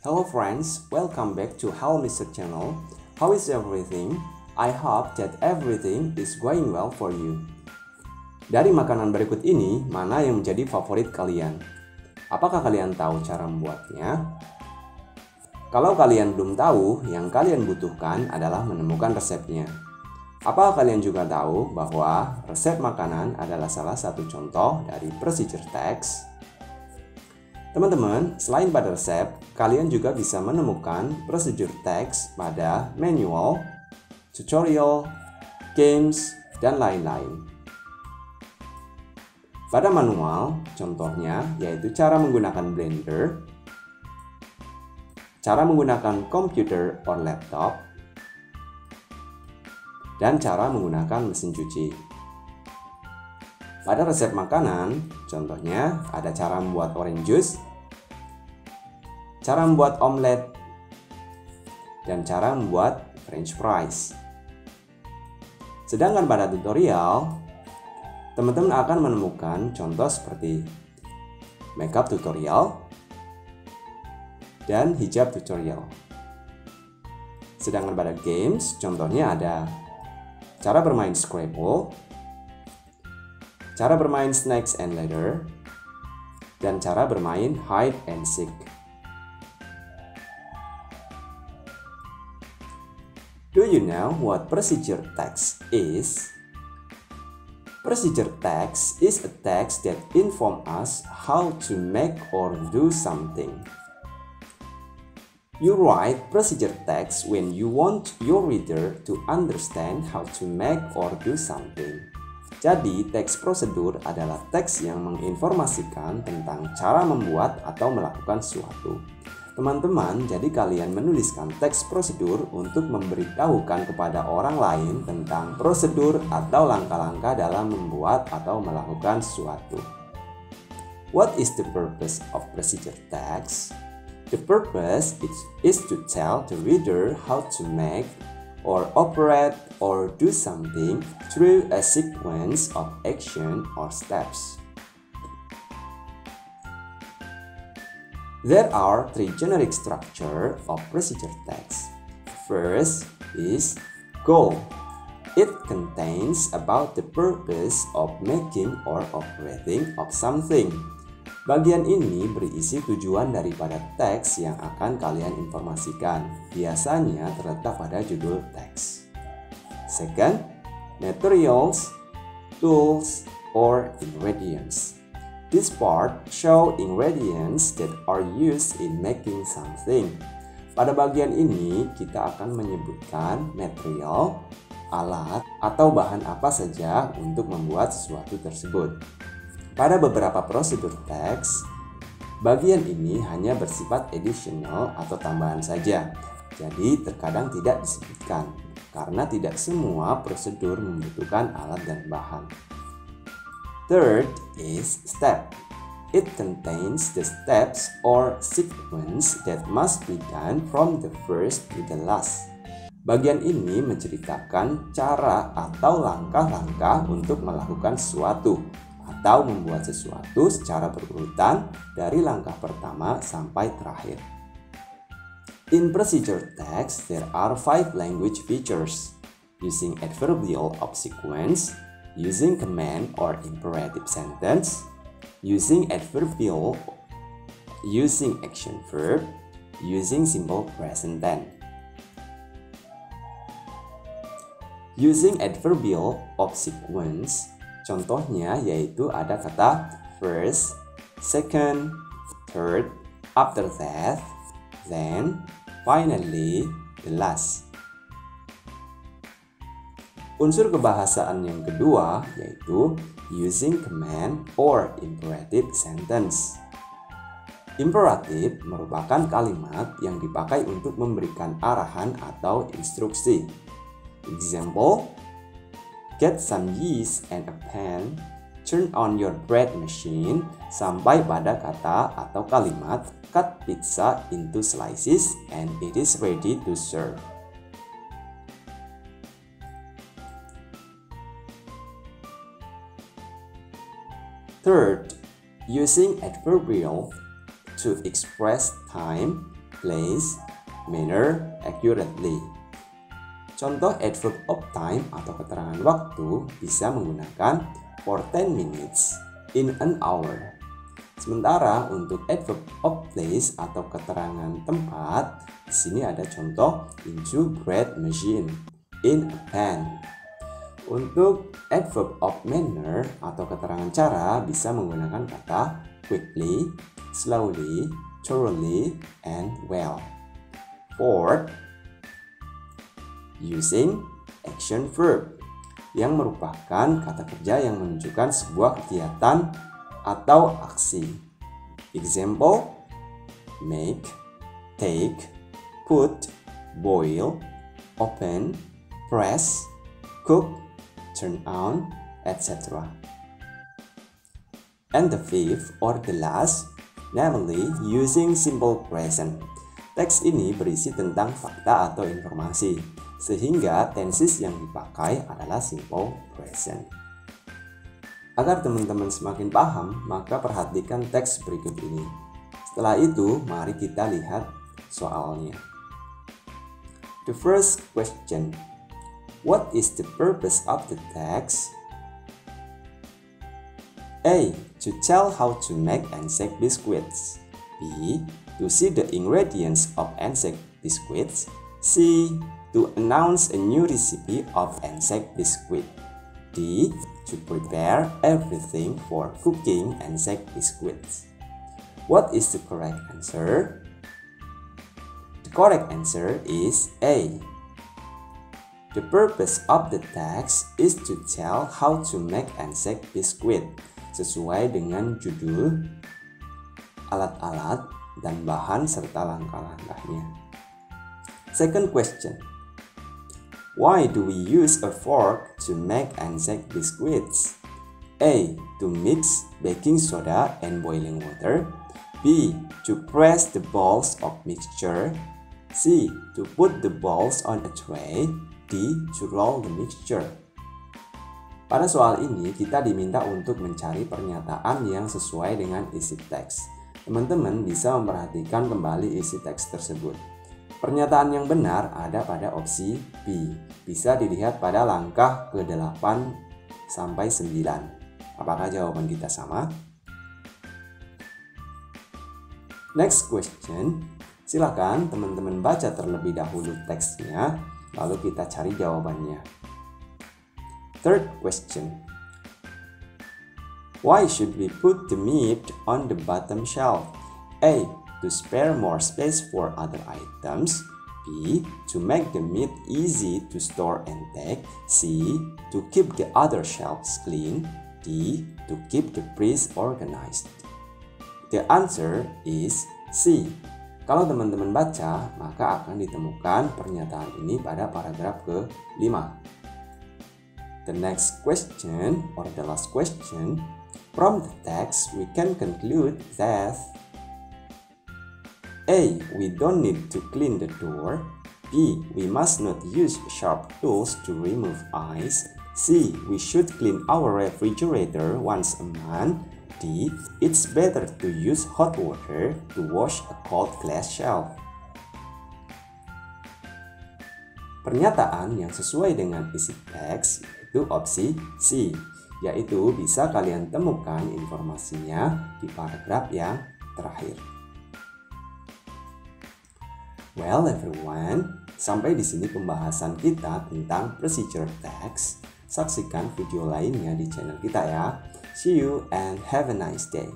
Hello friends, welcome back to Hello Mr. Channel. How is everything? I hope that everything is going well for you. Dari makanan berikut ini, mana yang menjadi favorit kalian? Apakah kalian tahu cara membuatnya? Kalau kalian belum tahu, yang kalian butuhkan adalah menemukan resepnya. Apakah kalian juga tahu bahwa resep makanan adalah salah satu contoh dari procedure text? Teman-teman, selain pada resep, kalian juga bisa menemukan procedure text pada manual, tutorial, games, dan lain-lain. Pada manual, contohnya yaitu cara menggunakan blender, cara menggunakan komputer or laptop, dan cara menggunakan mesin cuci. Pada resep makanan, contohnya ada cara membuat orange juice, cara membuat omelet, dan cara membuat french fries. Sedangkan pada tutorial, teman-teman akan menemukan contoh seperti makeup tutorial dan hijab tutorial. Sedangkan pada games, contohnya ada cara bermain Scrabble, cara bermain Snakes and Ladder, dan cara bermain Hide and Seek. Do you know what procedure text is? Procedure text is a text that informs us how to make or do something. You write procedure text when you want your reader to understand how to make or do something. Jadi, teks prosedur adalah teks yang menginformasikan tentang cara membuat atau melakukan sesuatu. Teman-teman, jadi kalian menuliskan teks prosedur untuk memberitahukan kepada orang lain tentang prosedur atau langkah-langkah dalam membuat atau melakukan sesuatu. What is the purpose of procedure text? The purpose is to tell the reader how to make or operate or do something through a sequence of action or steps. There are three generic structures of procedure text. First is goal. It contains about the purpose of making or operating of something. Bagian ini berisi tujuan daripada teks yang akan kalian informasikan. Biasanya terletak pada judul teks. Second, materials, tools, or ingredients. This part show ingredients that are used in making something. Pada bagian ini, kita akan menyebutkan material, alat, atau bahan apa saja untuk membuat sesuatu tersebut. Pada beberapa prosedur teks, bagian ini hanya bersifat additional atau tambahan saja. Jadi terkadang tidak disebutkan karena tidak semua prosedur membutuhkan alat dan bahan. Third is step. It contains the steps or sequence that must be done from the first to the last. Bagian ini menceritakan cara atau langkah-langkah untuk melakukan sesuatu atau membuat sesuatu secara berurutan dari langkah pertama sampai terakhir. In procedure text, there are 5 language features: using adverbial of sequence, using command or imperative sentence, using adverbial, using action verb, using simple present tense. Using adverbial of sequence, contohnya yaitu ada kata first, second, third, after that, then, finally, the last. Unsur kebahasaan yang kedua yaitu using command or imperative sentence. Imperatif merupakan kalimat yang dipakai untuk memberikan arahan atau instruksi. Example, get some yeast and a pan, turn on your bread machine, sampai pada kata atau kalimat cut pizza into slices and it is ready to serve. Third, using adverbial to express time, place, manner accurately. Contoh adverb of time atau keterangan waktu bisa menggunakan for 10 minutes, in an hour. Sementara untuk adverb of place atau keterangan tempat, di sini ada contoh into bread machine, in a pan. Untuk adverb of manner atau keterangan cara bisa menggunakan kata quickly, slowly, thoroughly, and well. Fourth, using action verb yang merupakan kata kerja yang menunjukkan sebuah kegiatan atau aksi. Example, make, take, put, boil, open, press, cook, turn on, etc. And the fifth or the last, namely using simple present. Teks ini berisi tentang fakta atau informasi, sehingga tenses yang dipakai adalah simple present. Agar teman-teman semakin paham, maka perhatikan teks berikut ini. Setelah itu, mari kita lihat soalnya. The first question. What is the purpose of the text? A. To tell how to make Anzac biscuits. B. To see the ingredients of Anzac biscuits. C. To announce a new recipe of Anzac biscuit. D. To prepare everything for cooking Anzac biscuits. What is the correct answer? The correct answer is A. The purpose of the text is to tell how to make Anzac biscuit, sesuai dengan judul, alat-alat, dan bahan serta langkah-langkahnya. Second question. Why do we use a fork to make Anzac biscuits? A. To mix baking soda and boiling water. B. To press the balls of mixture. C. To put the balls on a tray. D. To roll the mixture. Pada soal ini kita diminta untuk mencari pernyataan yang sesuai dengan isi teks. Teman-teman bisa memperhatikan kembali isi teks tersebut. Pernyataan yang benar ada pada opsi B. Bisa dilihat pada langkah ke-8 sampai 9. Apakah jawaban kita sama? Next question. Silakan teman-teman baca terlebih dahulu teksnya, lalu kita cari jawabannya. Third question. Why should we put the meat on the bottom shelf? A. To spare more space for other items. B. To make the meat easy to store and take. C. To keep the other shelves clean. D. To keep the fridge organized. The answer is C. Kalau teman-teman baca, maka akan ditemukan pernyataan ini pada paragraf ke-5. The next question or the last question, from the text we can conclude that A. We don't need to clean the door. B. We must not use sharp tools to remove ice. C. We should clean our refrigerator once a month. D. It's better to use hot water to wash a cold glass shelf. Pernyataan yang sesuai dengan isi teks yaitu opsi C, yaitu bisa kalian temukan informasinya di paragraf yang terakhir. Well everyone, sampai di sini pembahasan kita tentang procedure text. Saksikan video lainnya di channel kita ya. See you and have a nice day.